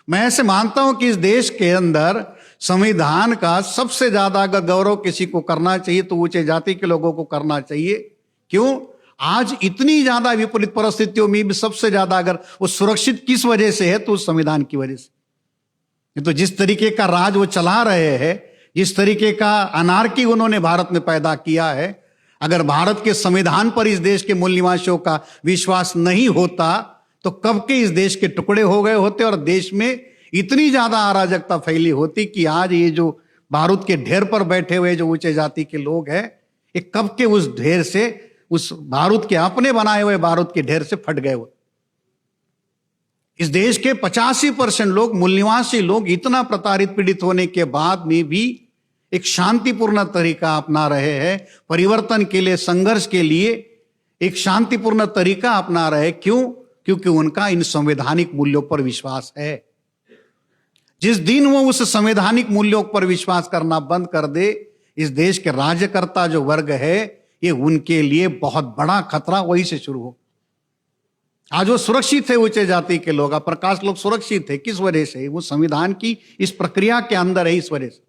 मैं ऐसे मानता हूं कि इस देश के अंदर संविधान का सबसे ज्यादा अगर गौरव किसी को करना चाहिए तो ऊंचे जाति के लोगों को करना चाहिए। क्यों? आज इतनी ज्यादा विपरीत परिस्थितियों में भी सबसे ज्यादा अगर वो सुरक्षित किस वजह से है तो उस संविधान की वजह से। ये तो जिस तरीके का राज वो चला रहे हैं, जिस तरीके का अनार्की उन्होंने भारत में पैदा किया है, अगर भारत के संविधान पर इस देश के मूल निवासियों का विश्वास नहीं होता तो कब के इस देश के टुकड़े हो गए होते और देश में इतनी ज्यादा अराजकता फैली होती कि आज ये जो बारूद के ढेर पर बैठे हुए जो ऊंचे जाति के लोग हैं, ये कब के उस ढेर से, उस बारूद के अपने बनाए हुए बारूद के ढेर से फट गए होते। इस देश के 85% लोग, मूल निवासी लोग, इतना प्रताड़ित पीड़ित होने के बाद में भी एक शांतिपूर्ण तरीका अपना रहे हैं, परिवर्तन के लिए, संघर्ष के लिए एक शांतिपूर्ण तरीका अपना रहे। क्यों? क्योंकि उनका इन संवैधानिक मूल्यों पर विश्वास है। जिस दिन वो उस संवैधानिक मूल्यों पर विश्वास करना बंद कर दे, इस देश के राज्यकर्ता जो वर्ग है, ये उनके लिए बहुत बड़ा खतरा वहीं से शुरू हो। आज वो सुरक्षित है, ऊंचे जाति के लोग, प्रकाश लोग सुरक्षित है। किस वजह से? वो संविधान की इस प्रक्रिया के अंदर है, इस वजह से।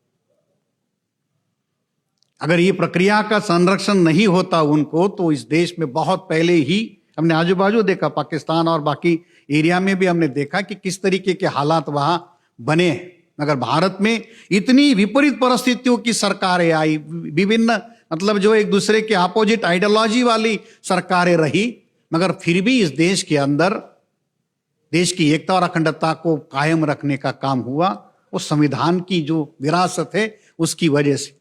अगर ये प्रक्रिया का संरक्षण नहीं होता उनको तो इस देश में बहुत पहले ही, हमने आजू बाजू देखा, पाकिस्तान और बाकी एरिया में भी हमने देखा कि किस तरीके के हालात वहां बने हैं। मगर भारत में इतनी विपरीत परिस्थितियों की सरकारें आई, विभिन्न मतलब जो एक दूसरे के अपोजिट आइडियोलॉजी वाली सरकारें रही, मगर फिर भी इस देश के अंदर देश की एकता और अखंडता को कायम रखने का काम हुआ। वो संविधान की जो विरासत है उसकी वजह से।